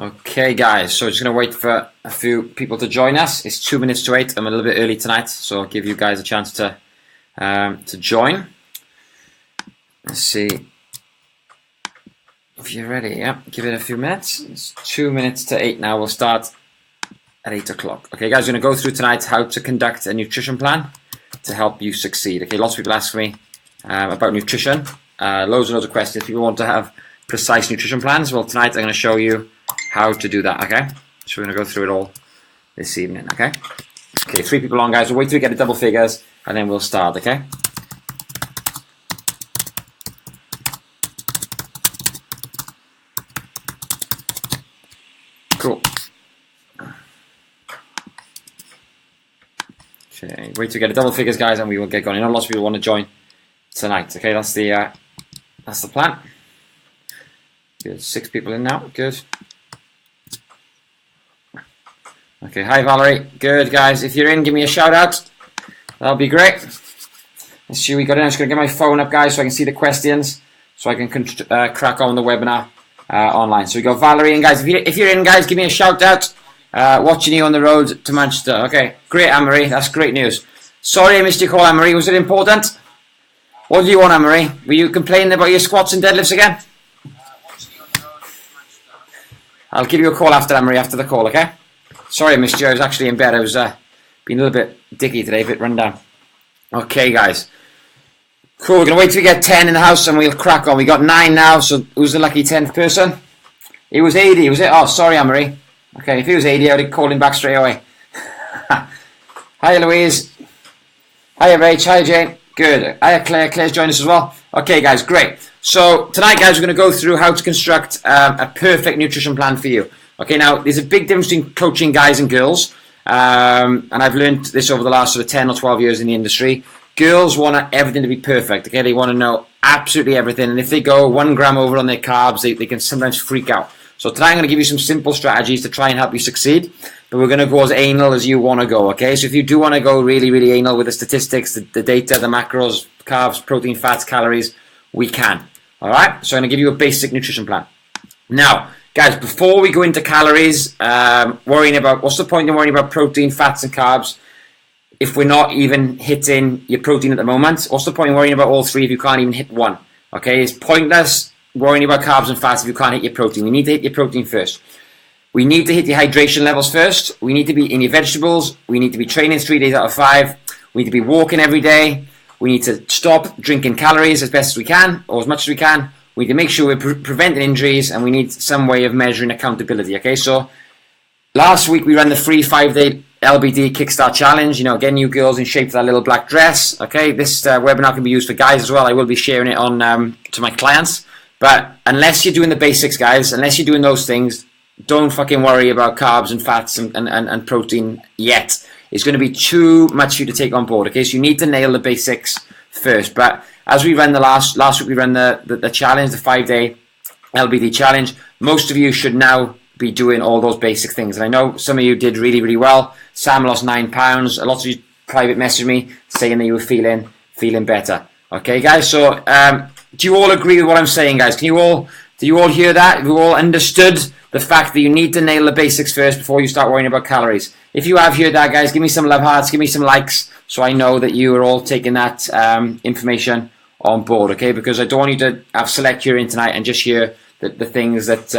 Okay, guys, so just going to wait for a few people to join us. It's 2 minutes to 8. I'm a little bit early tonight, so I'll give you guys a chance to join. Let's see if you're ready. Yeah, give it a few minutes. It's 2 minutes to 8 now. We'll start at 8 o'clock. Okay, guys, we're going to go through tonight how to conduct a nutrition plan to help you succeed. Okay, lots of people ask me about nutrition. Loads and loads of questions. People want to have precise nutrition plans. Well, tonight I'm going to show you how to do that, okay? So we're going to go through it all this evening, okay? Okay, 3 people on, guys. We'll wait till we get to double figures, and then we'll start, okay? Cool. Okay, wait till we get to double figures, guys, and we will get going. I know lots of people want to join tonight, okay? That's the plan. Good, 6 people in now. Good. Okay, hi Valerie. Good, guys. If you're in, give me a shout out. That'll be great. Let's see what we got in. I'm just going to get my phone up, guys, so I can see the questions, so I can crack on the webinar online. So we got Valerie in, guys. If you're in, guys, give me a shout out. Watching you on the road to Manchester. Okay, great, Anne-Marie. That's great news. Sorry I missed your call, Anne-Marie. Was it important? What do you want, Anne-Marie? Were you complaining about your squats and deadlifts again? I'll give you a call after, Anne-Marie, after the call, okay? Sorry I missed you. I was actually in bed. I was being a little bit dicky today, a bit run down. Okay, guys. Cool. We're going to wait till we get 10 in the house and we'll crack on. We got 9 now, so who's the lucky 10th person? It was 80, was it? Oh, sorry, Anne-Marie. Okay, if he was 80, I would have called him back straight away. Hi, Louise. Hi, Rach. Hi, Jane. Good. Hi, Claire. Claire's joined us as well. Okay, guys, great. So tonight, guys, we're going to go through how to construct a perfect nutrition plan for you. Okay, now, there's a big difference between coaching guys and girls, and I've learned this over the last sort of 10 or 12 years in the industry. Girls want everything to be perfect, okay? They want to know absolutely everything, and if they go 1 gram over on their carbs, they can sometimes freak out. So tonight I'm going to give you some simple strategies to try and help you succeed, but we're going to go as anal as you want to go, okay? So if you do want to go really, really anal with the statistics, the data, the macros, carbs, protein, fats, calories, we can, all right? So I'm going to give you a basic nutrition plan. Now, guys, before we go into calories, worrying about, what's the point in worrying about protein, fats, and carbs if we're not even hitting your protein at the moment? What's the point in worrying about all 3 if you can't even hit 1? Okay, it's pointless worrying about carbs and fats if you can't hit your protein. We need to hit your protein first. We need to hit your hydration levels first. We need to be in your vegetables. We need to be training 3 days out of 5. We need to be walking every day. We need to stop drinking calories as best as we can, or as much as we can. We need to make sure we're preventing injuries, and we need some way of measuring accountability, okay? So last week we ran the free 5-day LBD Kickstart Challenge, you know, getting you girls in shape for that little black dress, okay? This webinar can be used for guys as well. I will be sharing it on to my clients. But unless you're doing the basics, guys, unless you're doing those things, don't fucking worry about carbs and fats and protein yet. It's going to be too much for you to take on board, okay? So you need to nail the basics first. But as we ran the last week, we ran the challenge, the 5-day LBD challenge. Most of you should now be doing all those basic things. And I know some of you did really, really well. Sam lost 9 pounds. A lot of you private messaged me saying that you were feeling better. Okay, guys? So do you all agree with what I'm saying, guys? Do you all hear that? Have you all understood the fact that you need to nail the basics first before you start worrying about calories? If you have heard that, guys, give me some love hearts, give me some likes, so I know that you are all taking that information on board, okay? Because I don't want you to have select hearing tonight and just hear the things that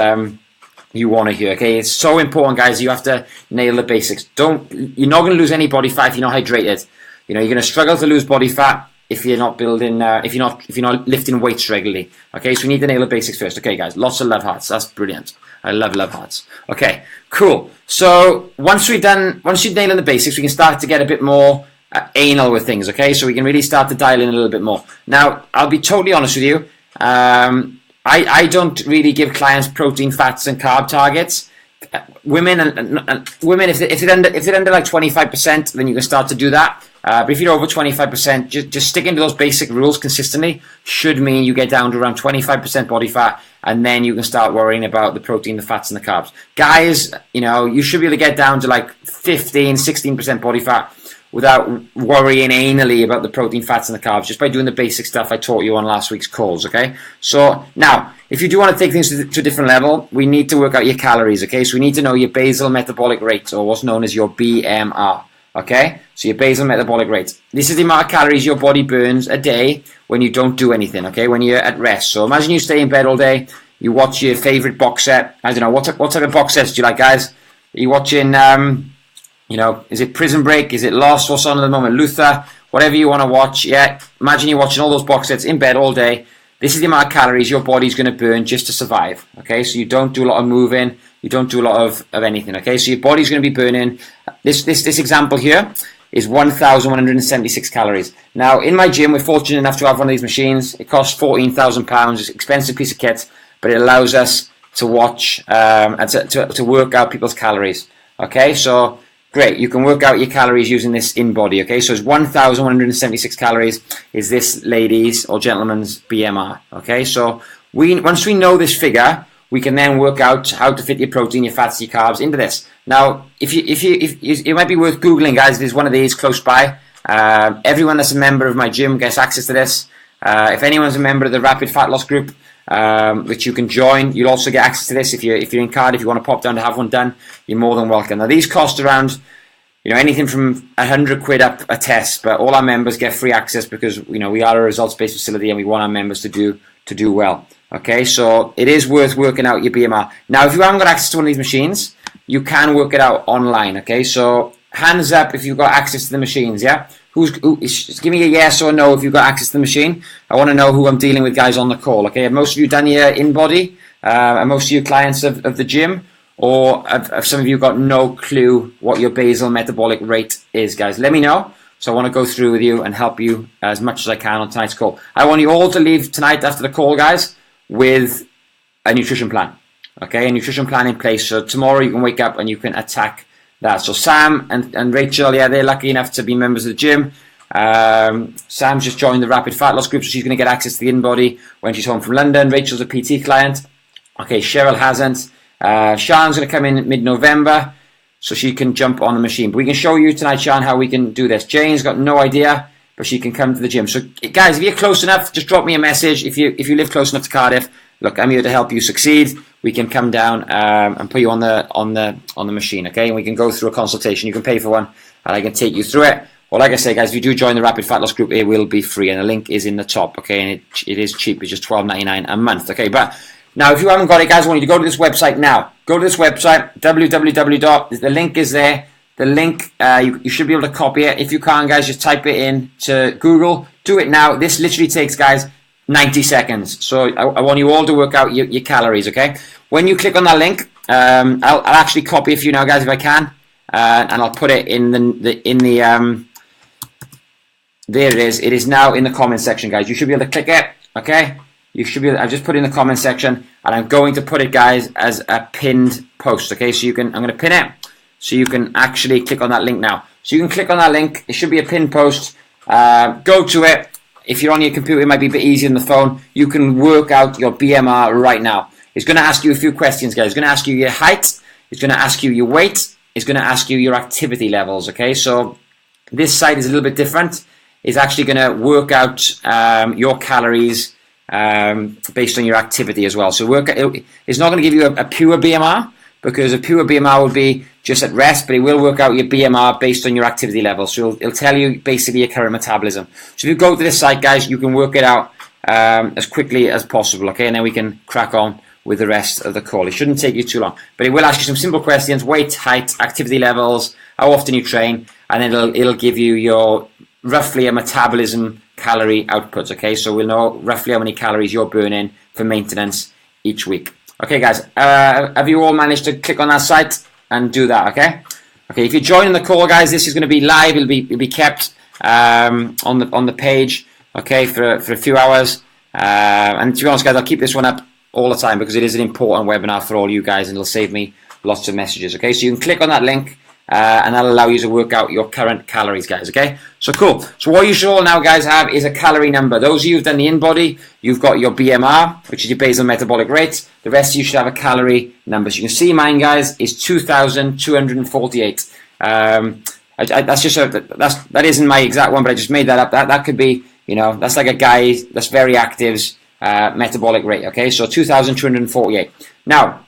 you want to hear, okay? It's so important, guys. You have to nail the basics. You're not going to lose any body fat if you're not hydrated. You know, you're going to struggle to lose body fat if you're not building, if you're not lifting weights regularly. Okay, so we need to nail the basics first. Okay, guys, lots of love hearts. That's brilliant. I love hearts. Okay, cool. So once you've nailed the basics, we can start to get a bit more anal with things. Okay, so we can really start to dial in a little bit more. Now, I'll be totally honest with you. I don't really give clients protein, fats, and carb targets. Women if they're under like 25%, then you can start to do that. But if you're over 25%, just sticking to those basic rules consistently should mean you get down to around 25% body fat, and then you can start worrying about the protein, the fats, and the carbs. Guys, you know, you should be able to get down to like 15, 16% body fat without worrying anally about the protein, fats, and the carbs, just by doing the basic stuff I taught you on last week's calls, okay? So now, if you do want to take things to a different level, we need to work out your calories, okay? So we need to know your basal metabolic rate, or what's known as your BMR, okay? So your basal metabolic rate. This is the amount of calories your body burns a day when you don't do anything, okay? When you're at rest. So imagine you stay in bed all day, you watch your favorite box set. I don't know, what type of box sets do you like, guys? Are you watching, you know, is it Prison Break? Is it Lost? What's on at the moment? Luther? Whatever you want to watch, yeah. Imagine you're watching all those box sets in bed all day. This is the amount of calories your body's going to burn just to survive, okay? So you don't do a lot of moving, you don't do a lot of anything, okay? So your body's going to be burning, this example here is 1,176 calories. Now, in my gym, we're fortunate enough to have one of these machines. It costs £14,000, it's an expensive piece of kit, but it allows us to watch and to work out people's calories, okay? So, great, you can work out your calories using this in-body, okay? So it's 1,176 calories is this lady's or gentleman's BMR, okay? So once we know this figure, we can then work out how to fit your protein, your fats, your carbs into this. Now, if it might be worth Googling, guys, there's one of these close by. Everyone that's a member of my gym gets access to this. If anyone's a member of the Rapid Fat Loss group, which you can join, you'll also get access to this. If you're in Cardiff, if you want to pop down to have one done, you're more than welcome. Now these cost around, you know, anything from £100 up a test, but all our members get free access because, you know, we are a results-based facility and we want our members to do well. Okay, so it is worth working out your BMR. Now, if you haven't got access to one of these machines, you can work it out online. Okay, so hands up if you've got access to the machines. Yeah. Just give me a yes or no if you've got access to the machine. I want to know who I'm dealing with, guys, on the call. Okay, have most of you done your in-body? Are most of you clients of the gym? Or have some of you got no clue what your basal metabolic rate is, guys? Let me know. So I want to go through with you and help you as much as I can on tonight's call. I want you all to leave tonight after the call, guys, with a nutrition plan. Okay, a nutrition plan in place. So tomorrow you can wake up and you can attack that. So Sam and Rachel, yeah, they're lucky enough to be members of the gym. Sam's just joined the Rapid Fat Loss group, so she's going to get access to the in-body when she's home from London. Rachel's a PT client. Okay, Cheryl hasn't. Sian's going to come in mid-November, so she can jump on the machine. But we can show you tonight, Sian, how we can do this. Jane's got no idea, but she can come to the gym. So, guys, if you're close enough, just drop me a message. If you live close enough to Cardiff, look, I'm here to help you succeed. We can come down and put you on the machine, okay? And we can go through a consultation. You can pay for one, and I can take you through it. Well, like I say, guys, if you do join the Rapid Fat Loss group, it will be free, and the link is in the top, okay? And it is cheap. It's just $12.99 a month, okay? But now, if you haven't got it, guys, I want you to go to this website now. Go to this website, www. The link is there. The link, you should be able to copy it. If you can't, guys, just type it in to Google. Do it now. This literally takes, guys, 90 seconds. So I want you all to work out your calories, okay? When you click on that link, I'll actually copy a few now, guys, if I can, and I'll put it in the there it is. It is now in the comment section, guys. You should be able to click it, okay? You should be. I've just put it in the comment section, and I'm going to put it, guys, as a pinned post, okay? So I'm going to pin it, so you can actually click on that link now. So you can click on that link. It should be a pinned post. Go to it. If you're on your computer, it might be a bit easier than the phone. You can work out your BMR right now. It's going to ask you a few questions, guys. It's going to ask you your height. It's going to ask you your weight. It's going to ask you your activity levels, okay? So this site is a little bit different. It's actually going to work out your calories based on your activity as well. So it's not going to give you a pure BMR, because a pure BMR would be just at rest, but it will work out your BMR based on your activity level. So it'll tell you basically your current metabolism. So if you go to this site, guys, you can work it out as quickly as possible, okay? And then we can crack on with the rest of the call. It shouldn't take you too long, but it will ask you some simple questions: weight, height, activity levels, how often you train, and then it'll give you your roughly a metabolism calorie outputs, okay? So we'll know roughly how many calories you're burning for maintenance each week. Okay, guys, have you all managed to click on that site and do that, okay? Okay, if you're joining the call, guys, this is going to be live. It'll be kept on the page, okay, for a few hours. And to be honest, guys, I'll keep this one up all the time because it is an important webinar for all you guys, and it'll save me lots of messages, okay? So you can click on that link, and that'll allow you to work out your current calories, guys, okay? So cool. So what you should all now, guys, have is a calorie number. Those of you who've done the in-body, you've got your BMR, which is your basal metabolic rate. The rest of you should have a calorie number. So you can see mine, guys, is 2,248. That's just that isn't my exact one, but I just made that up. That could be, you know, that's like a guy that's very active, metabolic rate. Okay, so 2,248. Now,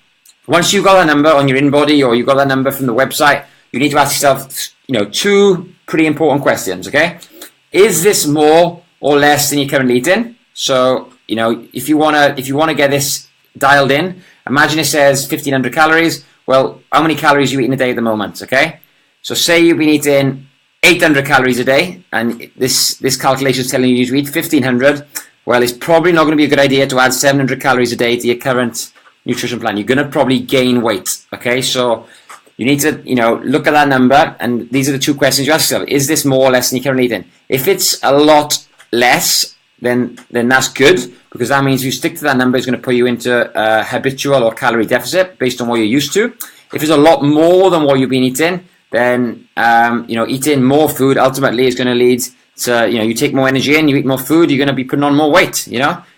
once you've got that number on your InBody or you've got that number from the website, you need to ask yourself, two pretty important questions. Okay, is this more or less than you're currently eating? So, if you wanna get this dialed in, imagine it says 1,500 calories. Well, how many calories are you eating a day at the moment? Okay, so say you've been eating 800 calories a day, and this calculation is telling you to eat 1,500. Well, it's probably not going to be a good idea to add 700 calories a day to your current nutrition plan. You're going to probably gain weight. Okay, so you need to look at that number, and these are the two questions you ask yourself: is this more or less than you're currently eating? If it's a lot less, then that's good, because that means you stick to that number, it's going to put you into a habitual or calorie deficit based on what you're used to. If it's a lot more than what you've been eating, then eating more food ultimately is going to lead to you take more energy in, you eat more food, you're going to be putting on more weight.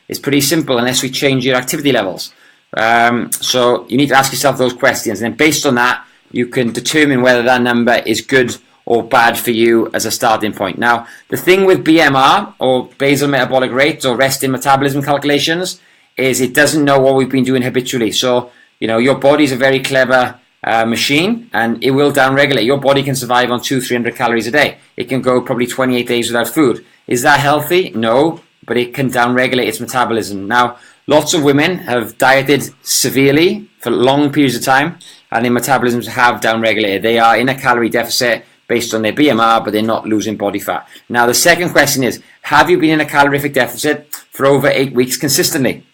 It's pretty simple unless we change your activity levels. So you need to ask yourself those questions, and then based on that, you can determine whether that number is good or bad for you as a starting point. Now, the thing with BMR, or basal metabolic rate, or resting metabolism calculations, is it doesn't know what we've been doing habitually. So, your body's a very clever machine, and it will downregulate. Your body can survive on 200-300 calories a day. It can go probably 28 days without food. Is that healthy? No, but it can downregulate its metabolism. Now, lots of women have dieted severely for long periods of time, and their metabolisms have downregulated. They are in a calorie deficit based on their BMR, but they're not losing body fat. Now, the second question is, have you been in a calorific deficit for over 8 weeks consistently?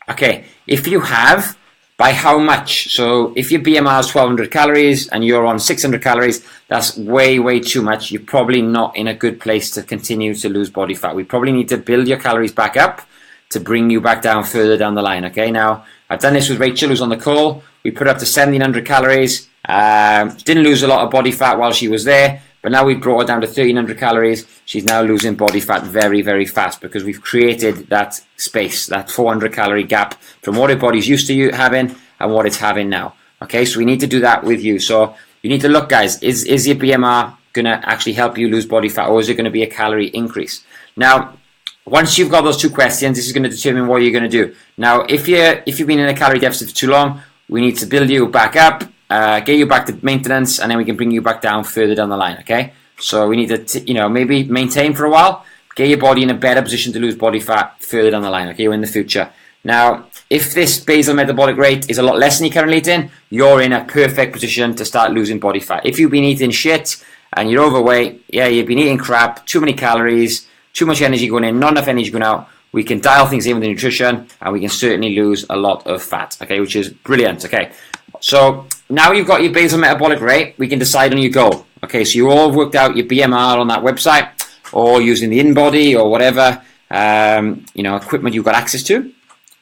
Okay, if you have, by how much? So if your BMR is 1,200 calories and you're on 600 calories, that's way, way too much. You're probably not in a good place to continue to lose body fat. We probably need to build your calories back up to bring you back down further down the line. Okay, now, I've done this with Rachel, who's on the call. We put up to 1,700 calories. Didn't lose a lot of body fat while she was there, but now we've brought her down to 1,300 calories. She's now losing body fat very, very fast because we've created that space, that 400 calorie gap from what her body's used to having and what it's having now. Okay, so we need to do that with you. So you need to look, guys, is your BMR going to actually help you lose body fat, or is it going to be a calorie increase? Now, once you've got those two questions, this is going to determine what you're going to do. Now, if you've been in a calorie deficit for too long, we need to build you back up, get you back to maintenance, and then we can bring you back down further down the line. Okay, so we need to maybe maintain for a while, get your body in a better position to lose body fat further down the line. Okay, in the future. Now, if this basal metabolic rate is a lot less than you're currently eating, you're in a perfect position to start losing body fat. If you've been eating shit and you're overweight, you've been eating crap, too many calories, too much energy going in, not enough energy going out, we can dial things in with the nutrition, and we can certainly lose a lot of fat, okay, which is brilliant. Okay, so now you've got your basal metabolic rate, we can decide on your goal. Okay, so you all worked out your BMR on that website, or using the InBody or whatever equipment you've got access to.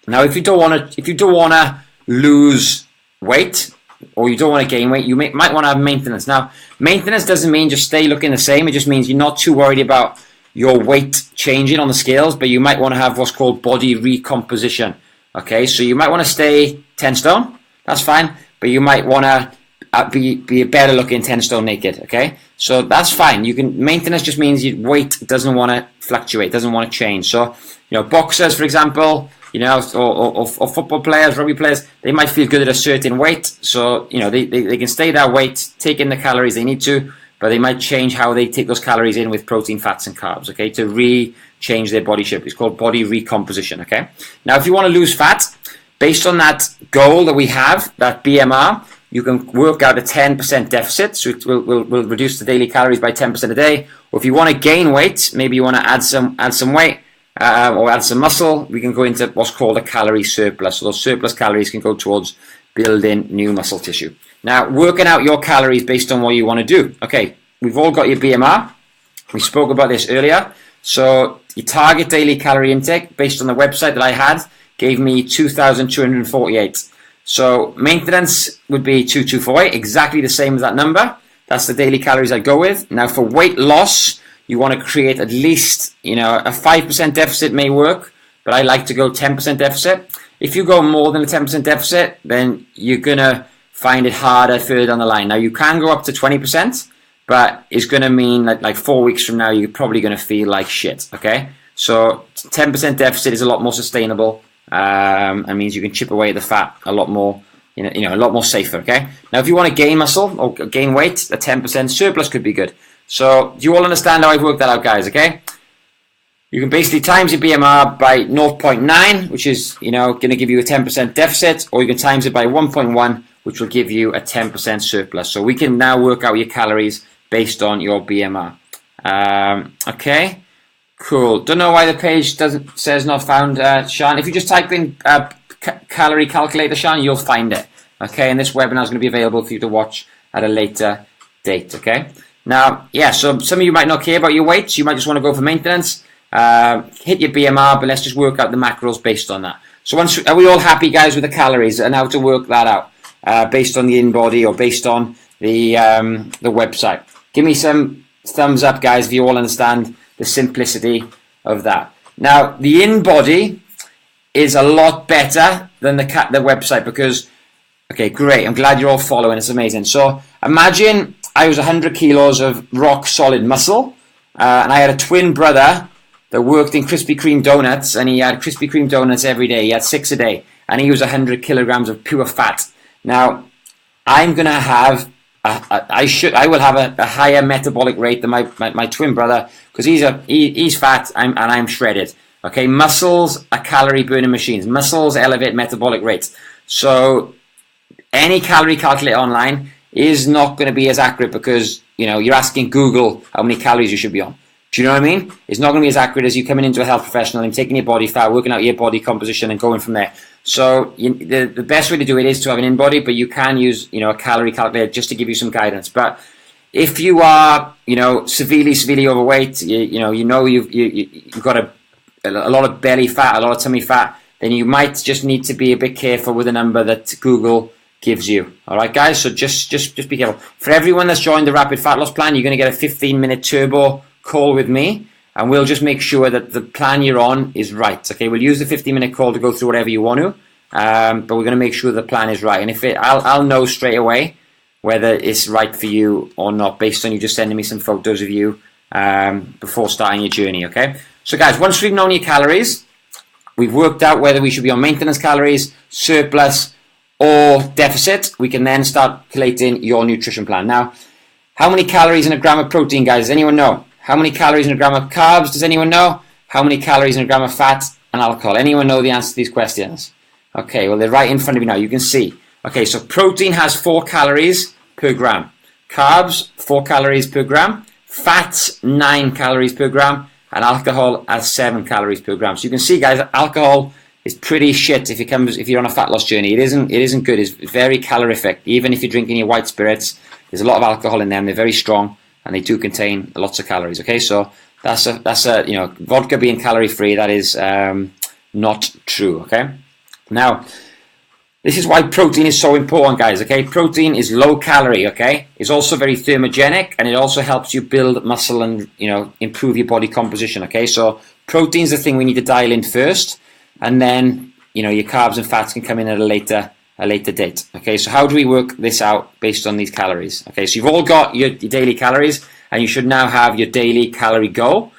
Now, if you don't want to lose weight, or you don't want to gain weight, you might want to have maintenance. Now, maintenance doesn't mean just stay looking the same. It just means you're not too worried about your weight changing on the scales, but you might want to have what's called body recomposition. Okay, so you might want to stay 10 stone. That's fine, but you might want to be a better looking 10 stone naked. Okay, so that's fine. Maintenance just means your weight doesn't want to fluctuate, doesn't want to change. So boxers, for example, or football players, rugby players, they might feel good at a certain weight, so they can stay that weight, take in the calories they need to, but they might change how they take those calories in with protein, fats, and carbs. Okay, to change their body shape. It's called body recomposition. Okay, now if you want to lose fat, based on that goal that we have, that BMR, you can work out a 10% deficit, so it will reduce the daily calories by 10% a day. Or if you want to gain weight, maybe you want to add some weight. Or add some muscle, we can go into what's called a calorie surplus. So those surplus calories can go towards building new muscle tissue. Now, working out your calories based on what you want to do. Okay, we've all got your BMR. We spoke about this earlier. So your target daily calorie intake, based on the website that I had, gave me 2,248. So maintenance would be 2,248, exactly the same as that number. That's the daily calories I go with. Now, for weight loss, you want to create at least, a 5% deficit may work, but I like to go 10% deficit. If you go more than a 10% deficit, then you're going to find it harder further down the line. Now, you can go up to 20%, but it's going to mean that like 4 weeks from now, you're probably going to feel like shit, okay? So 10% deficit is a lot more sustainable. It means you can chip away at the fat a lot more, a lot more safer. Okay. Now, if you want to gain muscle or gain weight, a 10% surplus could be good. So, do you all understand how I've worked that out, guys? Okay. You can basically times your BMR by 0.9, which is, going to give you a 10% deficit, or you can times it by 1.1, which will give you a 10% surplus. So we can now work out your calories based on your BMR. Okay, cool. Don't know why the page says not found, Sean. If you just type in calorie calculator, Sean, you'll find it. Okay, and this webinar is going to be available for you to watch at a later date. Okay. Now, yeah. So some of you might not care about your weights. You might just want to go for maintenance. Hit your BMR, but let's just work out the macros based on that. So are we all happy, guys, with the calories and how to work that out based on the in-body or based on the website? Give me some thumbs up, guys, if you all understand the simplicity of that. Now, the in-body is a lot better than the website because, okay, great, I'm glad you're all following, it's amazing. So imagine I was 100 kilos of rock solid muscle and I had a twin brother that worked in Krispy Kreme donuts, and he had Krispy Kreme donuts every day. He had 6 a day, and he was 100 kilograms of pure fat. Now, I'm gonna have I will have a higher metabolic rate than my twin brother because he's fat and I'm shredded. Okay, muscles are calorie burning machines. Muscles elevate metabolic rates. So any calorie calculator online is not going to be as accurate because you're asking Google how many calories you should be on. Do you know what I mean? It's not going to be as accurate as you coming into a health professional and taking your body fat, working out your body composition and going from there. So the best way to do it is to have an in-body, but you can use a calorie calculator just to give you some guidance. But if you are severely overweight, you've got a lot of belly fat, a lot of tummy fat, then you might just need to be a bit careful with the number that Google gives you. All right, guys. So just be careful. For everyone that's joined the Rapid Fat Loss Plan, you're going to get a 15-minute turbo call with me, and we'll just make sure that the plan you're on is right. Okay, we'll use the 15-minute call to go through whatever you want to, but we're going to make sure the plan is right. And if I'll know straight away whether it's right for you or not based on you just sending me some photos of you before starting your journey. Okay, so guys, once we've known your calories, we've worked out whether we should be on maintenance calories, surplus, or deficit. We can then start collating your nutrition plan. Now, how many calories in a gram of protein, guys? Does anyone know? How many calories in a gram of carbs? Does anyone know? How many calories in a gram of fat and alcohol? Anyone know the answer to these questions? Okay, well, they're right in front of you now. You can see. Okay, so protein has 4 calories per gram. Carbs, 4 calories per gram. Fats, 9 calories per gram. And alcohol has 7 calories per gram. So you can see, guys, alcohol is pretty shit if you're on a fat loss journey. It isn't good. It's very calorific. Even if you're drinking your white spirits, there's a lot of alcohol in them. They're very strong. And they do contain lots of calories. Okay, so that's a vodka being calorie free. That is not true. Okay, now this is why protein is so important, guys. Okay, protein is low calorie. Okay, it's also very thermogenic, and it also helps you build muscle and improve your body composition. Okay, so protein is the thing we need to dial in first, and then your carbs and fats can come in at a later date. Okay, so how do we work this out based on these calories? Okay, so you've all got your daily calories, and you should now have your daily calorie goal.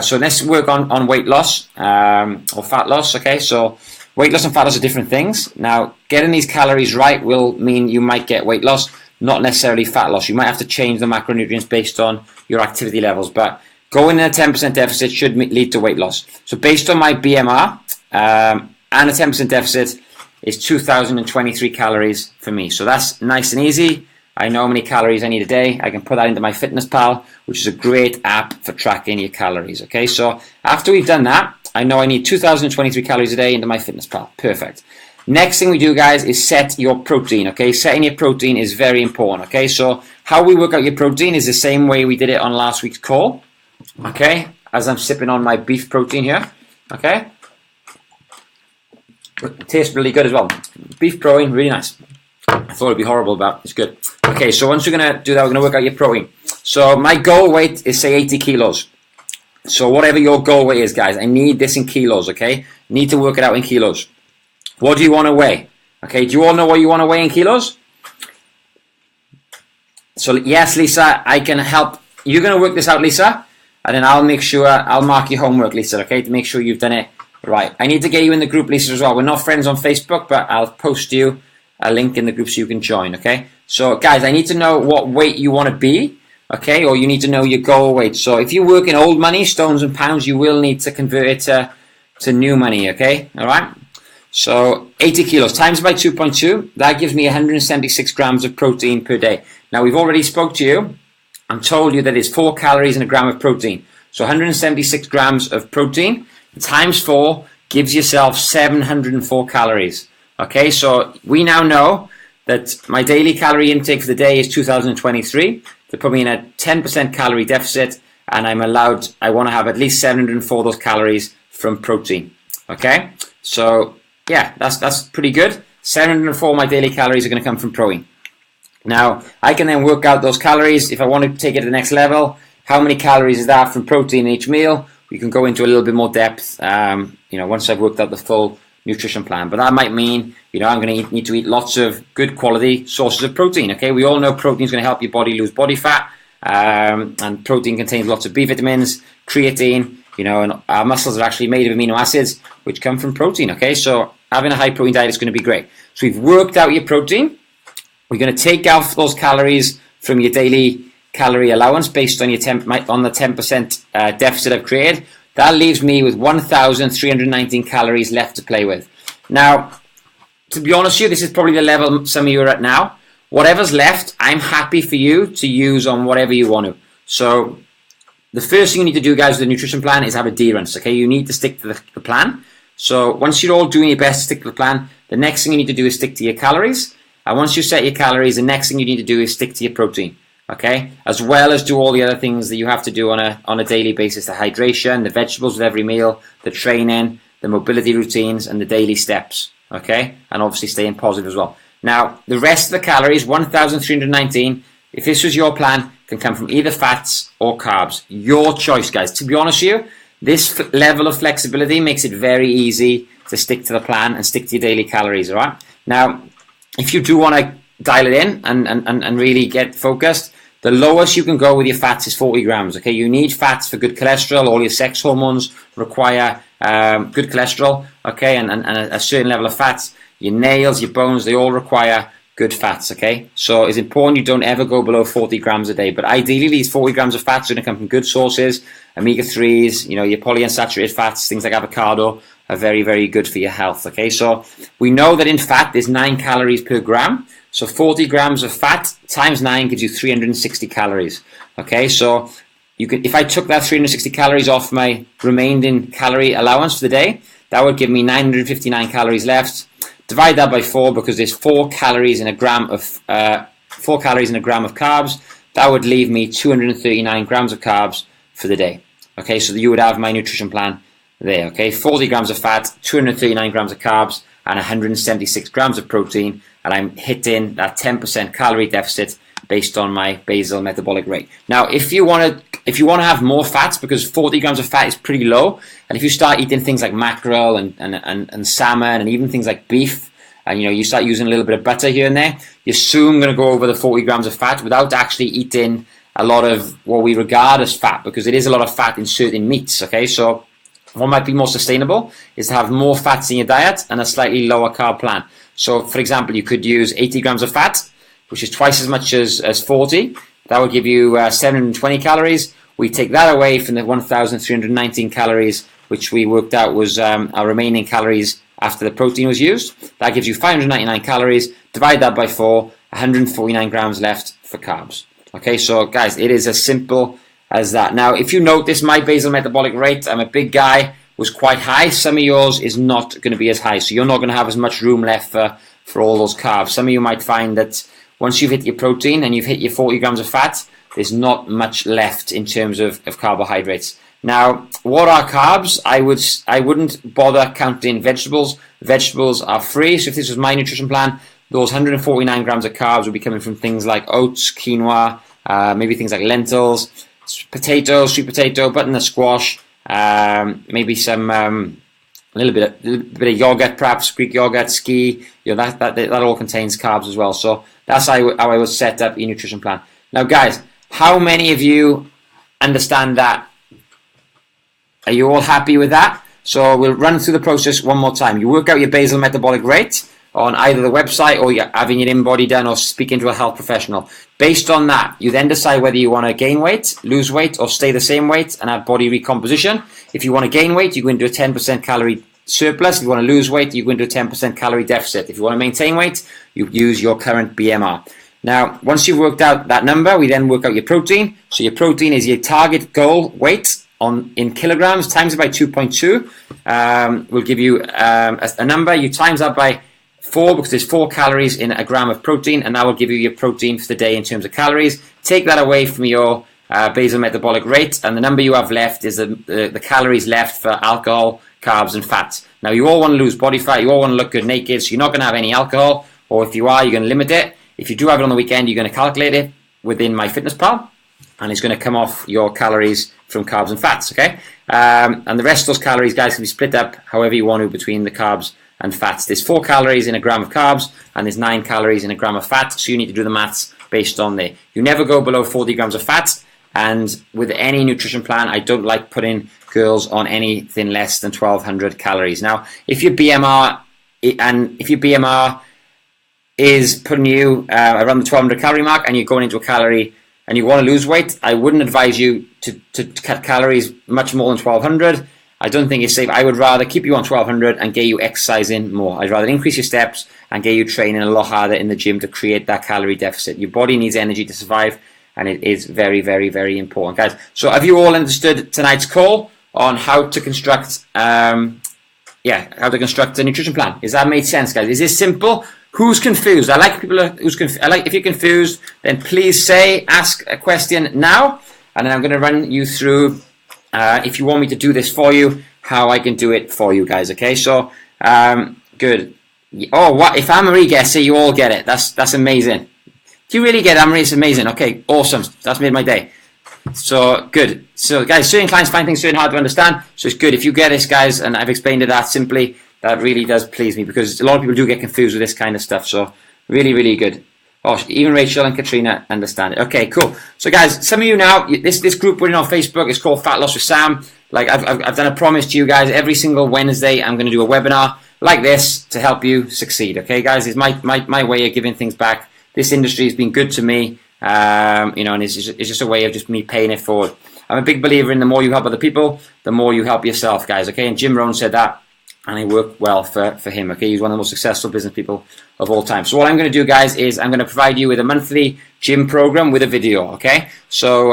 So let's work on weight loss or fat loss. Okay, so weight loss and fat loss are different things. Now, getting these calories right will mean you might get weight loss, not necessarily fat loss. You might have to change the macronutrients based on your activity levels, but going in a 10% deficit should lead to weight loss. So based on my BMR and a 10% deficit, is 2,023 calories for me. So that's nice and easy. I know how many calories I need a day. I can put that into my Fitness Pal, which is a great app for tracking your calories. Okay, so after we've done that, I know I need 2,023 calories a day into my Fitness Pal. Perfect. Next thing we do, guys, is set your protein. Okay, setting your protein is very important. Okay, so how we work out your protein is the same way we did it on last week's call. Okay, as I'm sipping on my beef protein here. Okay. It tastes really good as well. Beef protein, really nice. I thought it'd be horrible, but it's good. Okay, so once you're going to do that, we're going to work out your protein. So my goal weight is, say, 80 kilos. So whatever your goal weight is, guys, I need this in kilos, okay? Need to work it out in kilos. What do you want to weigh? Okay, do you all know what you want to weigh in kilos? So yes, Lisa, I can help. You're going to work this out, Lisa. and then I'll mark your homework, Lisa, okay, to make sure you've done it right. I need to get you in the group, Lisa, as well. We're not friends on Facebook, but I'll post you a link in the group so you can join, okay? So, guys, I need to know what weight you want to be, okay, or you need to know your goal weight. So if you work in old money, stones and pounds, you will need to convert it to new money, okay, all right? So 80 kilos times by 2.2, that gives me 176 grams of protein per day. Now, we've already spoke to you and told you that it's 4 calories in a gram of protein. So 176 grams of protein times 4 gives yourself 704 calories. Okay, so we now know that my daily calorie intake for the day is 2023. To put me in a 10% calorie deficit, and I want to have at least 704 of those calories from protein. Okay, so yeah, that's pretty good. 704 of my daily calories are going to come from protein. Now, I can then work out those calories. If I want to take it to the next level, how many calories is that from protein in each meal? We can go into a little bit more depth, once I've worked out the full nutrition plan. But that might mean, I'm going to need to eat lots of good quality sources of protein. Okay, we all know protein is going to help your body lose body fat, and protein contains lots of B vitamins, creatine. And our muscles are actually made of amino acids, which come from protein, okay? So having a high protein diet is going to be great. So we've worked out your protein. We're going to take off those calories from your daily calorie allowance based on the 10% deficit I've created. That leaves me with 1,319 calories left to play with. Now, to be honest with you, this is probably the level some of you are at now. Whatever's left, I'm happy for you to use on whatever you want to. So the first thing you need to do, guys, with the nutrition plan is have adherence, okay? You need to stick to the plan. So once you're all doing your best to stick to the plan, the next thing you need to do is stick to your calories. And once you set your calories, the next thing you need to do is stick to your protein, okay? As well as do all the other things that you have to do on a daily basis, the hydration, the vegetables with every meal, the training, the mobility routines, and the daily steps, okay? And obviously staying positive as well. Now, the rest of the calories, 1,319, if this was your plan, can come from either fats or carbs. Your choice, guys. To be honest with you, this level of flexibility makes it very easy to stick to the plan and stick to your daily calories, all right? Now, if you do want to dial it in and really get focused, the lowest you can go with your fats is 40 grams, okay? You need fats for good cholesterol. All your sex hormones require good cholesterol, okay? And a certain level of fats. Your nails, your bones, they all require good fats, okay? So it's important you don't ever go below 40 grams a day. But ideally, these 40 grams of fats are going to come from good sources, omega-3s, your polyunsaturated fats, things like avocado are very, very good for your health, okay? So we know that in fat, there's 9 calories per gram. So 40 grams of fat times 9 gives you 360 calories, okay? So if I took that 360 calories off my remaining calorie allowance for the day, that would give me 959 calories left. Divide that by 4 because there's 4 calories in a gram of carbs. That would leave me 239 grams of carbs for the day. Okay, so you would have my nutrition plan there. Okay, 40 grams of fat, 239 grams of carbs, and 176 grams of protein, and I'm hitting that 10% calorie deficit based on my basal metabolic rate. Now, if you want to have more fats, because 40 grams of fat is pretty low, and if you start eating things like mackerel and salmon and even things like beef, and you start using a little bit of butter here and there, you're soon going to go over the 40 grams of fat without actually eating a lot of what we regard as fat, because it is a lot of fat in certain meats, okay? So what might be more sustainable is to have more fats in your diet and a slightly lower carb plan. So, for example, you could use 80 grams of fat, which is twice as much as 40. That would give you 720 calories. We take that away from the 1,319 calories, which we worked out was our remaining calories after the protein was used. That gives you 599 calories. Divide that by 4, 149 grams left for carbs. Okay, so guys, it is as simple as that. Now, if you notice, my basal metabolic rate, I'm a big guy, was quite high. Some of yours is not going to be as high, so you're not going to have as much room left for all those carbs. Some of you might find that once you've hit your protein and you've hit your 40 grams of fat, there's not much left in terms of carbohydrates. Now, what are carbs? I wouldn't bother counting vegetables. Vegetables are free, so if this was my nutrition plan, those 149 grams of carbs would be coming from things like oats, quinoa, maybe things like lentils, potatoes, sweet potato, butternut squash, maybe some a little bit of yogurt, perhaps Greek yogurt, ski. That all contains carbs as well. So that's how I would set up your nutrition plan. Now, guys, how many of you understand that Are you all happy with that? So we'll run through the process one more time. You work out your basal metabolic rate on either the website or you're having your in-body done or speaking to a health professional. Based on that, you then decide whether you want to gain weight, lose weight, or stay the same weight and have body recomposition. If you want to gain weight, you go into a 10% calorie surplus. If you want to lose weight, you go into a 10% calorie deficit. If you want to maintain weight, you use your current BMR. Now, once you've worked out that number, we then work out your protein. So your protein is your target goal weight in kilograms times it by 2.2. We'll give you a number. You times that by 4 because there's 4 calories in a gram of protein, and that will give you your protein for the day in terms of calories. Take that away from your basal metabolic rate, and the number you have left is the calories left for alcohol, carbs, and fats. Now, you all want to lose body fat. You all want to look good naked, so you're not going to have any alcohol, or if you are, you're going to limit it. If you do have it on the weekend, you're going to calculate it within MyFitnessPal, and it's going to come off your calories from carbs and fats, okay? And the rest of those calories, guys, can be split up however you want to between the carbs and fats. There's 4 calories in a gram of carbs, and there's 9 calories in a gram of fat, so you need to do the maths based on there. You never go below 40 grams of fat, and with any nutrition plan, I don't like putting girls on anything less than 1,200 calories. Now, if your BMR is putting you around the 1,200 calorie mark and you're going into a calorie and you want to lose weight, I wouldn't advise you to cut calories much more than 1,200. I don't think it's safe. I would rather keep you on 1,200 and get you exercising more. I'd rather increase your steps and get you training a lot harder in the gym to create that calorie deficit. Your body needs energy to survive, and it is very, very, very important, guys. So have you all understood tonight's call on how to construct how to construct a nutrition plan? Does that make sense, guys? Is this simple? Who's confused? I like people who's confused. If you're confused, then please ask a question now, and then I'm going to run you through, if you want me to do this for you, how I can do it for you guys. Okay, so good. Oh, what if Anne-Marie gets it? You all get it. That's amazing. Do you really get it, Anne-Marie? It's amazing. Okay, awesome. That's made my day. So good. So guys, certain clients find things certain hard to understand. So it's good if you get this, guys, and I've explained it that simply. That really does please me because a lot of people do get confused with this kind of stuff. So really, really good. Oh, even Rachel and Katrina understand it. Okay, cool. So guys, some of you now, this group we're in on Facebook is called Fat Loss with Sam. Like I've done a promise to you guys. Every single Wednesday, I'm going to do a webinar like this to help you succeed. Okay, guys, it's my way of giving things back. This industry has been good to me, and it's just a way of just me paying it forward. I'm a big believer in the more you help other people, the more you help yourself, guys. Okay, and Jim Rohn said that. And it worked well for him, okay? He's one of the most successful business people of all time. So what I'm going to do, guys, is I'm going to provide you with a monthly gym program with a video, okay? So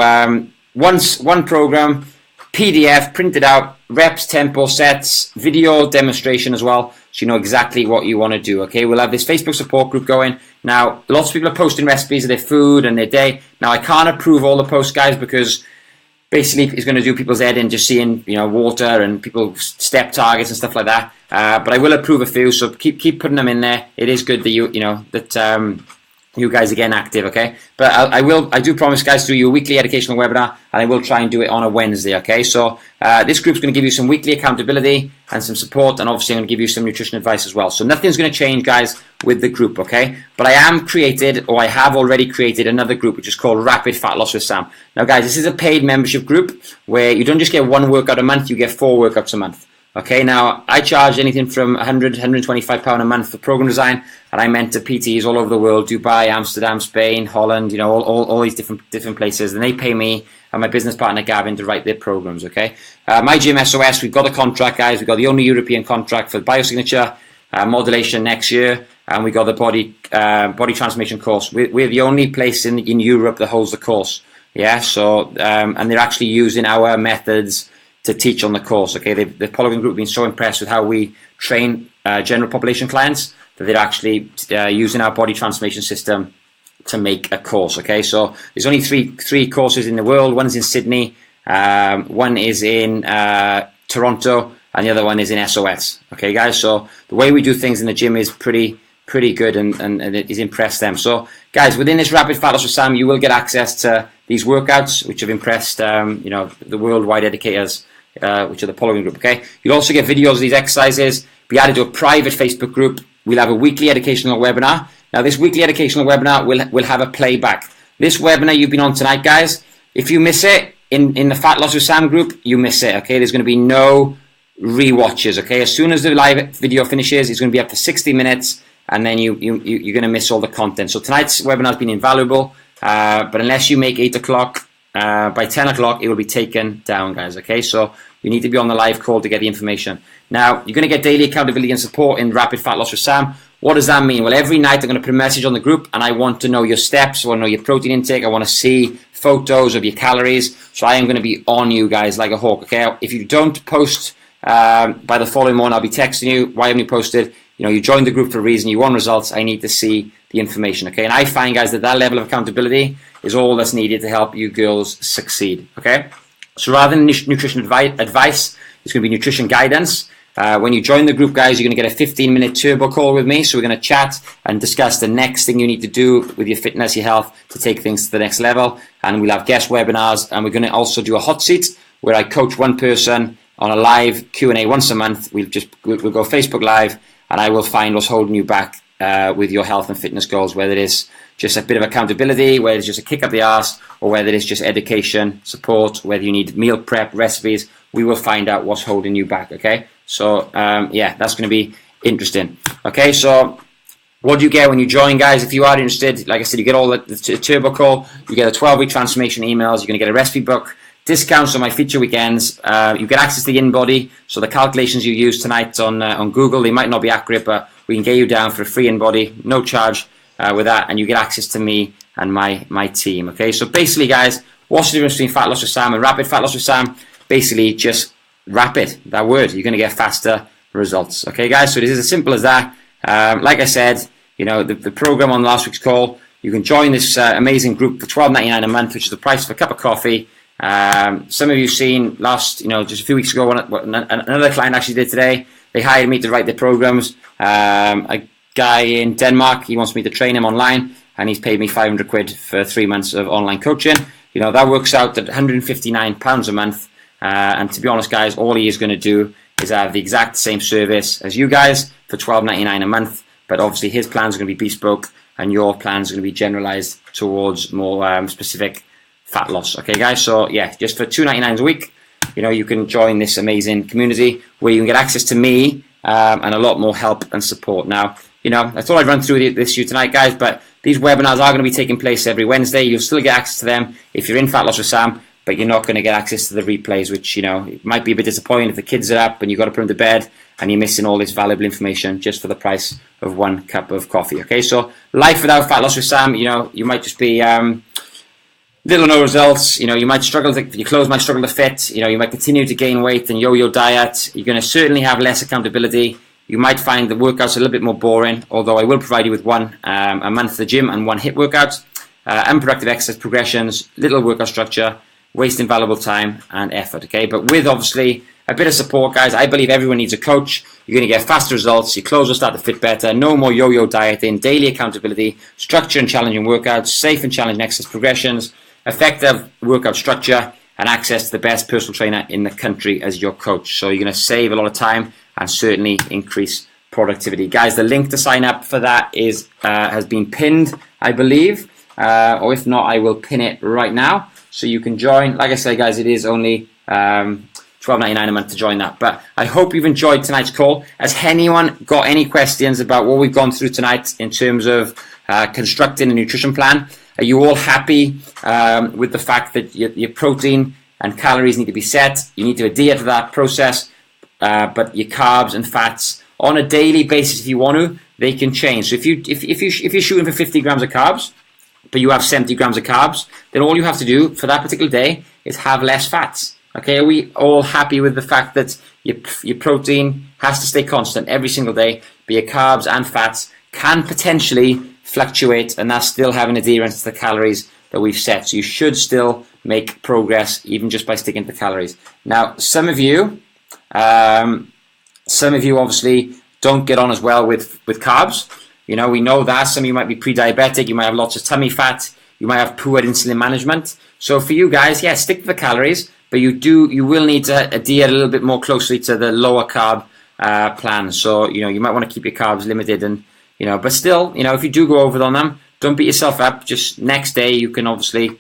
one program, PDF, printed out, reps, tempo, sets, video demonstration as well, so you know exactly what you want to do, okay? We'll have this Facebook support group going. Now, lots of people are posting recipes of their food and their day. Now, I can't approve all the posts, guys, because basically, it's going to do people's head in just seeing, water and people step targets and stuff like that. But I will approve a few, so keep putting them in there. It is good that you guys are getting active, okay? But I do promise, guys, to do you a weekly educational webinar, and I will try and do it on a Wednesday, okay? So this group's going to give you some weekly accountability and some support, and obviously I'm going to give you some nutrition advice as well. So nothing's going to change, guys, with the group, okay? But I have already created another group, which is called Rapid Fat Loss with Sam. Now, guys, this is a paid membership group where you don't just get 1 workout a month, you get 4 workouts a month. Okay, now I charge anything from £100, £125 a month for program design, and I mentor PTs all over the world: Dubai, Amsterdam, Spain, Holland, all these different places, and they pay me and my business partner Gavin to write their programs. Okay, My Gym SOS, we've got a contract, guys. We've got the only European contract for biosignature modulation next year, and we got the body transformation course. We're the only place in Europe that holds the course. Yeah, so and they're actually using our methods to teach on the course. Okay, the Polygon group have been so impressed with how we train general population clients that they're actually using our body transformation system to make a course. Okay, so there's only three courses in the world. One's in Sydney, one is in Toronto, and the other one is in SOS. Okay, guys, so the way we do things in the gym is pretty good, and it has impressed them. So, guys, within this Rapid Fat Loss with Sam, you will get access to these workouts, which have impressed the worldwide educators, which are the Polygon group. Okay, you'll also get videos of these exercises. Be added to a private Facebook group. We'll have a weekly educational webinar. Now, this weekly educational webinar will have a playback. This webinar you've been on tonight, guys, if you miss it, in the Fat Loss with Sam group, you miss it, okay? There's going to be no re-watches, okay? As soon as the live video finishes, it's going to be up for 60 minutes, and then you're going to miss all the content. So tonight's webinar has been invaluable, but unless you make 8 o'clock, by 10 o'clock, it will be taken down, guys, okay? So you need to be on the live call to get the information. Now, you're going to get daily accountability and support in Rapid Fat Loss with Sam. What does that mean? Well, every night I'm going to put a message on the group, and I want to know your steps. I want to know your protein intake. I want to see photos of your calories. So I am going to be on you guys like a hawk, okay? If you don't post by the following morning, I'll be texting you. Why haven't you posted? You know, you joined the group for a reason. You want results. I need to see the information, okay? And I find, guys, that level of accountability is all that's needed to help you girls succeed, okay? So rather than nutrition advice, it's going to be nutrition guidance. When you join the group, guys, you're going to get a 15-minute turbo call with me. So we're going to chat and discuss the next thing you need to do with your fitness, your health, to take things to the next level. And we'll have guest webinars, and we're going to also do a hot seat where I coach one person on a live Q&A once a month. We'll go Facebook Live, and I will find what's holding you back with your health and fitness goals, whether it is just a bit of accountability, whether it's just a kick up the arse, or whether it's just education, support, whether you need meal prep, recipes. We will find out what's holding you back, okay? So, yeah, that's going to be interesting. Okay, so what do you get when you join, guys? If you are interested, like I said, you get all the turbo call, you get a 12-week transformation emails, you're going to get a recipe book, discounts on my feature weekends, you get access to the in-body, so the calculations you use tonight on Google, they might not be accurate, but we can get you down for a free in-body, no charge with that, and you get access to me and my team, okay? So basically, guys, what's the difference between Fat Loss with Sam and Rapid Fat Loss with Sam? Basically, just rapid, that word. You're going to get faster results, okay, guys? So it is as simple as that. Like I said, you know, the program on last week's call, you can join this amazing group for $12.99 a month, which is the price of a cup of coffee. Some of you seen just a few weeks ago, what another client actually did today. They hired me to write their programs. A guy in Denmark, he wants me to train him online, and he's paid me 500 quid for 3 months of online coaching. You know, that works out at £159 a month. And to be honest, guys, all he is going to do is have the exact same service as you guys for $12.99 a month. But obviously, his plans are going to be bespoke, and your plans are going to be generalized towards more specific fat loss. Okay, guys. So yeah, just for $2.99 a week, you know, you can join this amazing community where you can get access to me and a lot more help and support. Now, you know, I thought I'd run through this with you tonight, guys. But these webinars are going to be taking place every Wednesday. You'll still get access to them if you're in Fat Loss with Sam, but you're not going to get access to the replays, which, you know, it might be a bit disappointing if the kids are up and you've got to put them to bed and you're missing all this valuable information just for the price of 1 cup of coffee. Okay, so life without Fat Loss with Sam, you know, you might just be little or no results. You know, you might struggle your clothes might struggle to fit. You know, you might continue to gain weight and yo-yo diet. You're going to certainly have less accountability. You might find the workouts a little bit more boring, although I will provide you with one a month at the gym and one HIIT workout. Unproductive exercise progressions, little workout structure, wasting valuable time and effort, okay? But with, obviously, a bit of support, guys, I believe everyone needs a coach. You're going to get faster results. Your clothes will start to fit better. No more yo-yo dieting, daily accountability, structure and challenging workouts, safe and challenging exercise progressions, effective workout structure, and access to the best personal trainer in the country as your coach. So you're going to save a lot of time and certainly increase productivity. Guys, the link to sign up for that is has been pinned, I believe. Or if not, I will pin it right now. So you can join. Like I say, guys, it is only $12.99 a month to join that. But I hope you've enjoyed tonight's call. Has anyone got any questions about what we've gone through tonight in terms of constructing a nutrition plan? Are you all happy with the fact that your protein and calories need to be set? You need to adhere to that process, but your carbs and fats on a daily basis, if you want to, they can change. So if you're shooting for 50 grams of carbs, but you have 70 grams of carbs, then all you have to do for that particular day is have less fats. Okay, are we all happy with the fact that your protein has to stay constant every single day, but your carbs and fats can potentially fluctuate, and that's still having adherence to the calories that we've set? So you should still make progress even just by sticking to calories. Now, some of you obviously don't get on as well with carbs. You know, we know that. Some of you might be pre-diabetic, you might have lots of tummy fat, you might have poor insulin management. So for you guys, yeah, stick to the calories, but you will need to adhere a little bit more closely to the lower carb plan. So, you know, you might want to keep your carbs limited, and, you know, but still, you know, if you do go over on them, don't beat yourself up. Just next day, you can obviously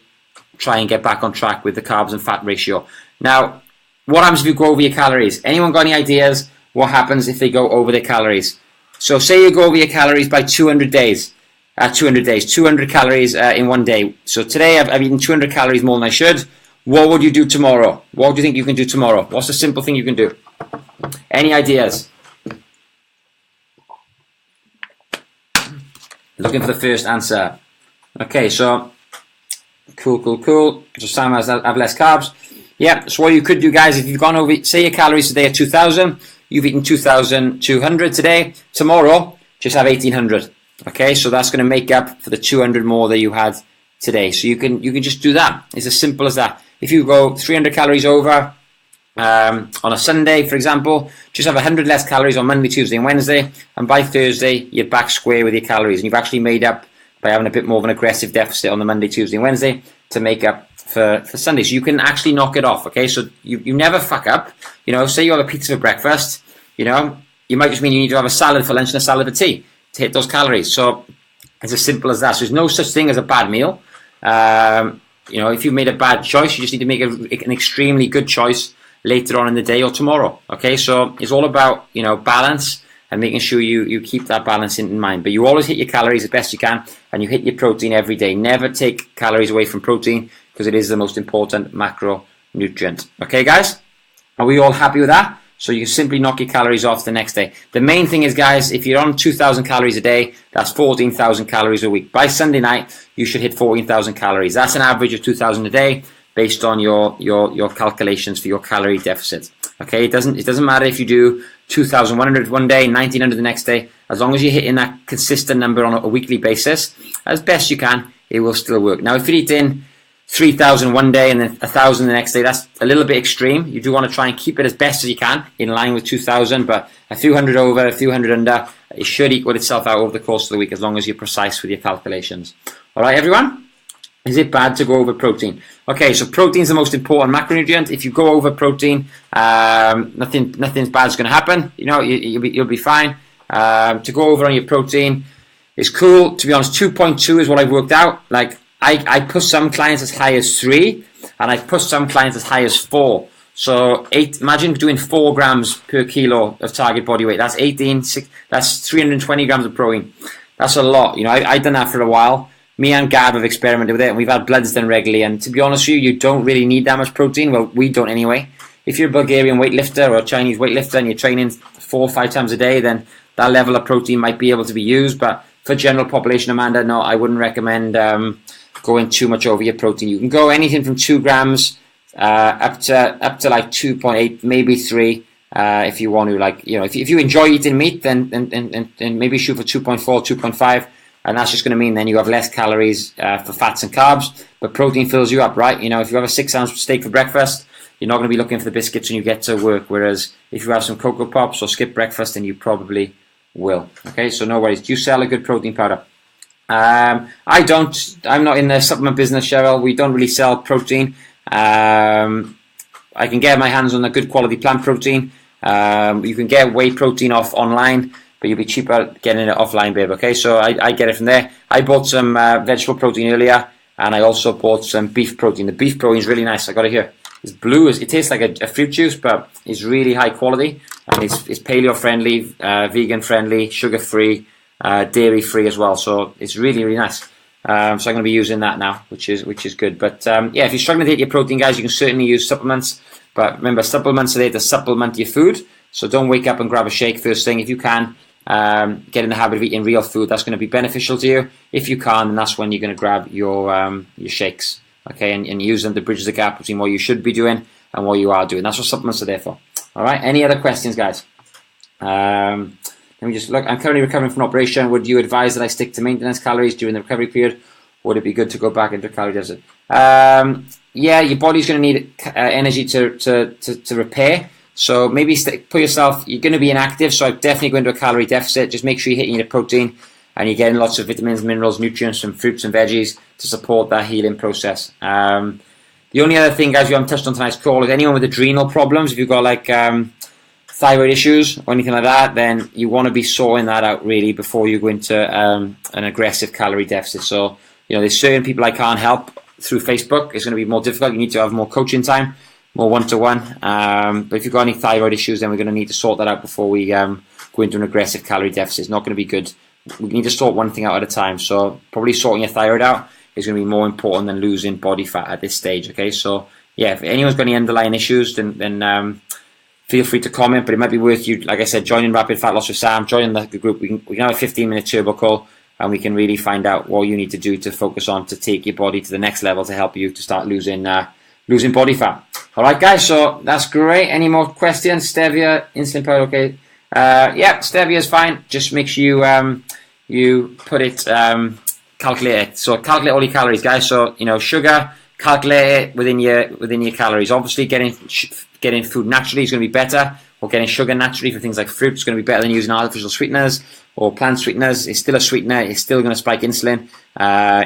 try and get back on track with the carbs and fat ratio. Now, what happens if you go over your calories? Anyone got any ideas what happens if they go over their calories? So say you go over your calories by 200 days. 200 calories in one day. So today I've eaten 200 calories more than I should. What would you do tomorrow? What do you think you can do tomorrow? What's the simple thing you can do? Any ideas? Looking for the first answer. Okay, so cool. So Sam has have less carbs. Yeah, so what you could do, guys, if you've gone over, say your calories today are 2,000, you've eaten 2,200 today. Tomorrow, just have 1,800. Okay, so that's going to make up for the 200 more that you had today. So you can just do that. It's as simple as that. If you go 300 calories over on a Sunday, for example, just have 100 less calories on Monday, Tuesday, and Wednesday, and by Thursday you're back square with your calories, and you've actually made up by having a bit more of an aggressive deficit on the Monday, Tuesday, and Wednesday to make up for Sunday. So you can actually knock it off. Okay, so you never fuck up. You know, say you have a pizza for breakfast. You know, you might just mean you need to have a salad for lunch and a salad for tea to hit those calories. So it's as simple as that. So there's no such thing as a bad meal. You know, if you've made a bad choice, you just need to make an extremely good choice later on in the day or tomorrow. Okay, so it's all about, you know, balance and making sure you keep that balance in mind. But you always hit your calories as best you can, and you hit your protein every day. Never take calories away from protein, because it is the most important macronutrient. Okay, guys? Are we all happy with that? So you simply knock your calories off the next day. The main thing is, guys, if you're on 2,000 calories a day, that's 14,000 calories a week. By Sunday night, you should hit 14,000 calories. That's an average of 2,000 a day based on your calculations for your calorie deficit. Okay, it doesn't matter if you do 2,100 one day, 1,900 the next day. As long as you're hitting that consistent number on a weekly basis, as best you can, it will still work. Now, if you're eating 3,000 one day and then 1,000 the next day, that's a little bit extreme. You do want to try and keep it as best as you can in line with 2,000, but a few hundred over, a few hundred under, it should equal itself out over the course of the week as long as you're precise with your calculations. All right, everyone? Is it bad to go over protein? Okay, so protein is the most important macronutrient. If you go over protein, nothing bad is going to happen. You know, you'll be fine. To go over on your protein is cool. To be honest, 2.2 is what I've worked out. Like, I push some clients as high as 3, and I push some clients as high as 4. So imagine doing 4 grams per kilo of target body weight. That's 320 grams of protein. That's a lot. You know, I've done that for a while. Me and Gab have experimented with it, and we've had bloods done regularly. And to be honest with you, you don't really need that much protein. Well, we don't anyway. If you're a Bulgarian weightlifter or a Chinese weightlifter and you're training 4 or 5 times a day, then that level of protein might be able to be used. But for general population, Amanda, no, I wouldn't recommend going too much over your protein. You can go anything from 2 grams up to like 2.8, maybe 3, if you want to. Like, you know, if you enjoy eating meat, then maybe shoot for 2.4, 2.5, and that's just going to mean then you have less calories for fats and carbs, but protein fills you up, right? You know, if you have a 6-ounce steak for breakfast, you're not going to be looking for the biscuits when you get to work. Whereas if you have some Cocoa Pops or skip breakfast, then you probably will. Okay, so no worries. Do you sell a good protein powder? I don't. I'm not in the supplement business, Cheryl. We don't really sell protein. I can get my hands on a good quality plant protein. You can get whey protein off online, but you'll be cheaper getting it offline, babe. Okay, so I get it from there. I bought some vegetable protein earlier, and I also bought some beef protein. The beef protein is really nice. I got it here. It's blue. It tastes like a fruit juice, but it's really high quality, and it's paleo friendly, vegan friendly, sugar free. Dairy free as well, so it's really, really nice. So I'm going to be using that now, which is good. But yeah, if you're struggling to hit your protein, guys, you can certainly use supplements. But remember, supplements are there to supplement your food. So don't wake up and grab a shake first thing. If you can, get in the habit of eating real food. That's going to be beneficial to you. If you can't, then that's when you're going to grab your shakes, okay, and use them to bridge the gap between what you should be doing and what you are doing. That's what supplements are there for. All right. Any other questions, guys? Let me just look. I'm currently recovering from an operation. Would you advise that I stick to maintenance calories during the recovery period? Would it be good to go back into a calorie deficit? Yeah, your body's going to need energy to repair. So maybe put yourself, you're going to be inactive, so I'd definitely go into a calorie deficit. Just make sure you're hitting your protein and you're getting lots of vitamins, minerals, nutrients from fruits and veggies to support that healing process. The only other thing, guys, we haven't touched on tonight's call is anyone with adrenal problems. If you've got like thyroid issues or anything like that, then you want to be sorting that out really before you go into an aggressive calorie deficit. So, you know, there's certain people I can't help through Facebook, it's going to be more difficult. You need to have more coaching time, more one-to-one. But if you've got any thyroid issues, then we're going to need to sort that out before we go into an aggressive calorie deficit. It's not going to be good. We need to sort one thing out at a time. So probably sorting your thyroid out is going to be more important than losing body fat at this stage. Okay, so yeah, if anyone's got any underlying issues, then feel free to comment. But it might be worth you, like I said, joining Rapid Fat Loss with Sam, joining the group. We can have a 15-minute turbo call, and we can really find out what you need to do to focus on to take your body to the next level to help you to start losing body fat. All right, guys. So that's great. Any more questions? Stevia, insulin powder, okay? Yeah, stevia is fine. Just make sure you put it, calculate it. So calculate all your calories, guys. So sugar, calculate it within your calories. Obviously, getting food naturally is going to be better, or getting sugar naturally for things like fruit is going to be better than using artificial sweeteners or plant sweeteners. It's still a sweetener. It's still going to spike insulin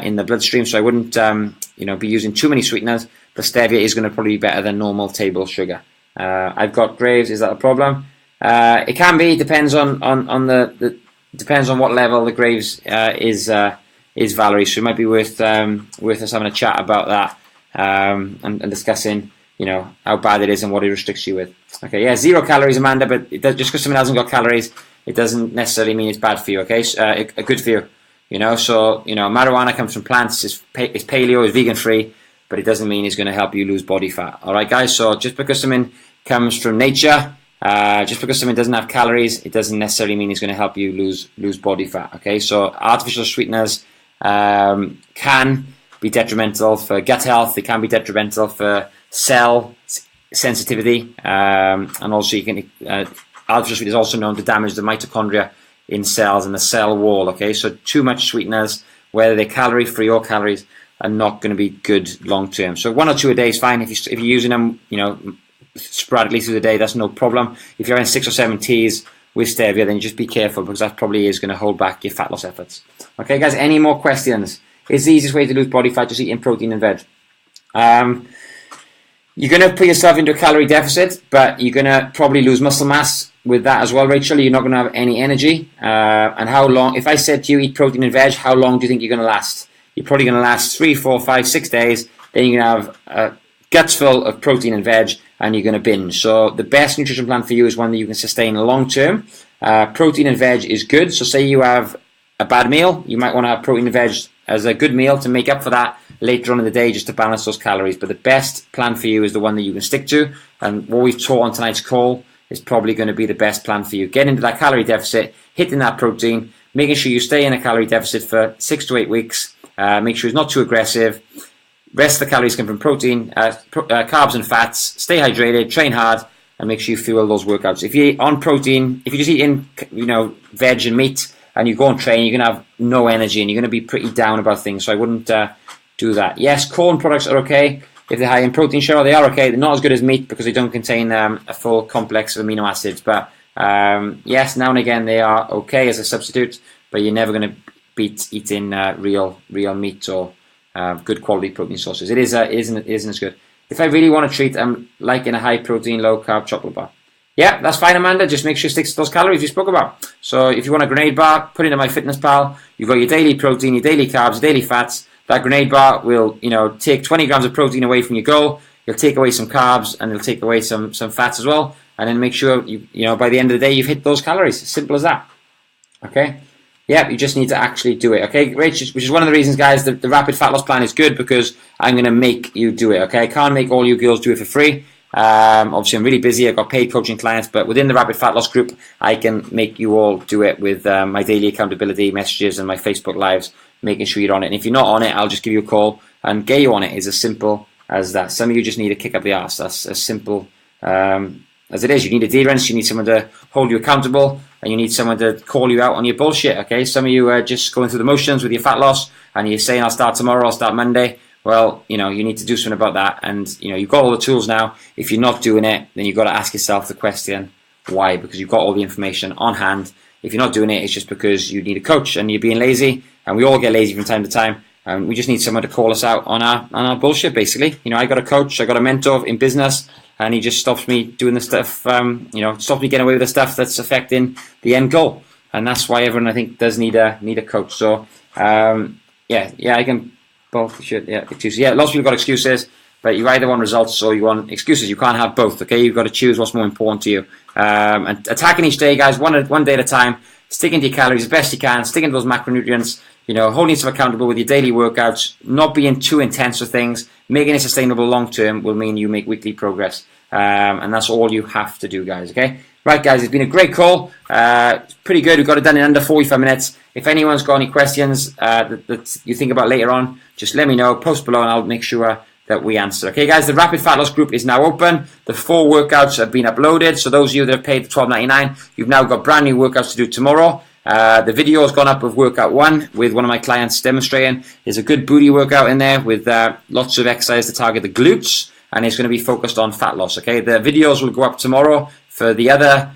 in the bloodstream. So I wouldn't be using too many sweeteners. But stevia is going to probably be better than normal table sugar. I've got Graves. Is that a problem? It can be. Depends on depends on what level the Graves is, Valerie. So it might be worth us having a chat about that and discussing how bad it is and what it restricts you with. Okay, yeah, 0 calories, Amanda. But just because someone hasn't got calories, it doesn't necessarily mean it's bad for you. Okay, good for you. So marijuana comes from plants. It's paleo, it's vegan free, but it doesn't mean it's going to help you lose body fat. All right, guys. So just because something comes from nature. Just because something doesn't have calories, it doesn't necessarily mean it's going to help you lose body fat. Okay, so artificial sweeteners can be detrimental for gut health. They can be detrimental for cell sensitivity, and also artificial sweeteners also known to damage the mitochondria in cells and the cell wall. Okay, so too much sweeteners, whether they're calorie free or calories, are not going to be good long term. So 1 or 2 a day is fine if you're using them. Sporadically through the day, that's no problem. If you're having 6 or 7 teas with stevia, then just be careful, because that probably is going to hold back your fat loss efforts. Okay, guys, any more questions? It's the easiest way to lose body fat, just eating protein and veg. You're going to put yourself into a calorie deficit, but you're going to probably lose muscle mass with that as well, Rachel. You're not going to have any energy. And how long, if I said to you eat protein and veg, how long do you think you're going to last? You're probably going to last 3, 4, 5, 6 days. Then you're going to have guts full of protein and veg, and you're going to binge. So the best nutrition plan for you is one that you can sustain long term. Protein and veg is good. So say you have a bad meal, you might want to have protein and veg as a good meal to make up for that later on in the day, just to balance those calories. But the best plan for you is the one that you can stick to. And what we've taught on tonight's call is probably going to be the best plan for you. Get into that calorie deficit, hitting that protein, making sure you stay in a calorie deficit for 6 to 8 weeks. Make sure it's not too aggressive. Rest of the calories come from protein, carbs and fats. Stay hydrated, train hard, and make sure you fuel those workouts. If you're on protein, if you're just eating, veg and meat, and you go and train, you're going to have no energy, and you're going to be pretty down about things. So I wouldn't do that. Yes, corn products are okay. If they're high in protein, sure, they are okay. They're not as good as meat because they don't contain a full complex of amino acids. But yes, now and again they are okay as a substitute, but you're never going to beat eating real meat or good quality protein sources. It isn't as good. If I really want to treat, I'm liking a high protein, low carb chocolate bar. Yeah, that's fine, Amanda. Just make sure it sticks to those calories you spoke about. So if you want a grenade bar, put it in MyFitnessPal. You've got your daily protein, your daily carbs, your daily fats. That grenade bar will, take 20 grams of protein away from your goal. You'll take away some carbs, and it'll take away some fats as well. And then make sure by the end of the day you've hit those calories. Simple as that. Okay. Yeah, you just need to actually do it, okay? Which is one of the reasons, guys, the Rapid Fat Loss Plan is good, because I'm going to make you do it, okay? I can't make all you girls do it for free. Obviously, I'm really busy. I've got paid coaching clients, but within the Rapid Fat Loss group, I can make you all do it with my daily accountability messages and my Facebook Lives, making sure you're on it. And if you're not on it, I'll just give you a call and get you on it. It's as simple as that. Some of you just need a kick up the arse. That's as simple as it is. You need adherence, you need someone to hold you accountable, and you need someone to call you out on your bullshit, okay? Some of you are just going through the motions with your fat loss, and you're saying, I'll start tomorrow, I'll start Monday. Well, you need to do something about that, and, you've got all the tools now. If you're not doing it, then you've got to ask yourself the question, why? Because you've got all the information on hand. If you're not doing it, it's just because you need a coach, and you're being lazy, and we all get lazy from time to time. We just need someone to call us out on our bullshit, basically. I got a coach, I got a mentor in business, and he just stops me doing the stuff, stops me getting away with the stuff that's affecting the end goal. And that's why everyone, I think, does need a coach. So, I can Both should, yeah, excuses. Yeah, lots of people got excuses, but you either want results or you want excuses. You can't have both, okay? You've got to choose what's more important to you. And attacking each day, guys, one day at a time, sticking to your calories as best you can, sticking to those macronutrients, holding yourself accountable with your daily workouts, not being too intense with things, making it sustainable long term will mean you make weekly progress. And that's all you have to do, guys, okay? Right, guys, it's been a great call. It's pretty good. We've got it done in under 45 minutes. If anyone's got any questions that you think about later on, just let me know. Post below and I'll make sure that we answer. Okay, guys, the Rapid Fat Loss group is now open. The 4 workouts have been uploaded. So those of you that have paid the $12.99, you've now got brand new workouts to do tomorrow. The video has gone up of workout 1 with one of my clients demonstrating. There's a good booty workout in there with lots of exercise to target the glutes. And it's going to be focused on fat loss, okay? The videos will go up tomorrow for the other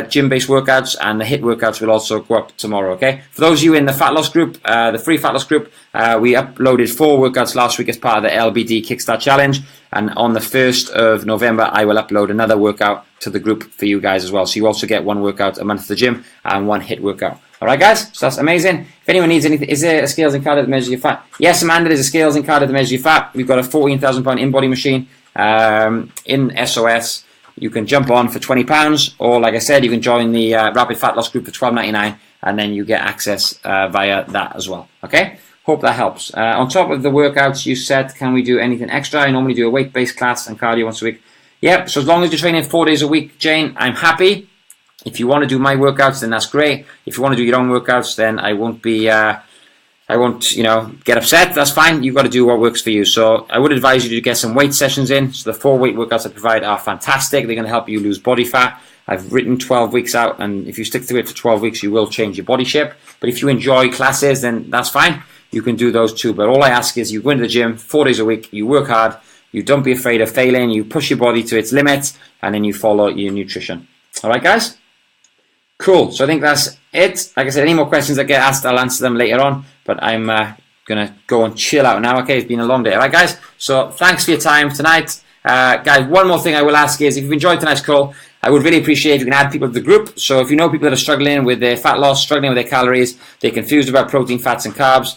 gym-based workouts, and the HIIT workouts will also go up tomorrow, okay? For those of you in the fat loss group, the free fat loss group, we uploaded 4 workouts last week as part of the LBD Kickstart Challenge, and on the 1st of November, I will upload another workout to the group for you guys as well. So you also get 1 workout a month at the gym and 1 HIIT workout. All right, guys? So that's amazing. If anyone needs anything, is there a scales and card that measures your fat? Yes, Amanda, there's a scales and card that measures your fat. We've got a 14,000 pound in-body machine in SOS. You can jump on for £20, or like I said, you can join the Rapid Fat Loss group for $12.99, and then you get access via that as well. Okay? Hope that helps. On top of the workouts you said, can we do anything extra? I normally do a weight-based class and cardio once a week. Yep, so as long as you're training 4 days a week, Jane, I'm happy. If you want to do my workouts, then that's great. If you want to do your own workouts, then I won't get upset. That's fine. You've got to do what works for you. So I would advise you to get some weight sessions in. So the 4 weight workouts I provide are fantastic. They're going to help you lose body fat. I've written 12 weeks out, and if you stick to it for 12 weeks, you will change your body shape. But if you enjoy classes, then that's fine. You can do those too. But all I ask is you go into the gym 4 days a week, you work hard, you don't be afraid of failing, you push your body to its limits, and then you follow your nutrition. All right, guys? Cool. So I think that's it. Like I said, any more questions that get asked, I'll answer them later on. But I'm going to go and chill out now. Okay, it's been a long day. All right, guys? So thanks for your time tonight. Guys, one more thing I will ask is, if you've enjoyed tonight's call, I would really appreciate if you can add people to the group. So if you know people that are struggling with their fat loss, struggling with their calories, they're confused about protein, fats, and carbs,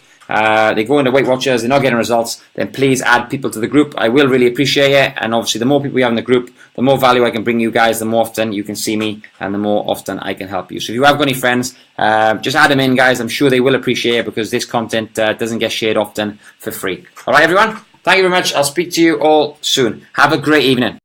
they go into Weight Watchers, they're not getting results, then please add people to the group. I will really appreciate it. And obviously, the more people we have in the group, the more value I can bring you guys, the more often you can see me, and the more often I can help you. So if you have got any friends, just add them in, guys. I'm sure they will appreciate it, because this content doesn't get shared often for free. All right, everyone? Thank you very much. I'll speak to you all soon. Have a great evening.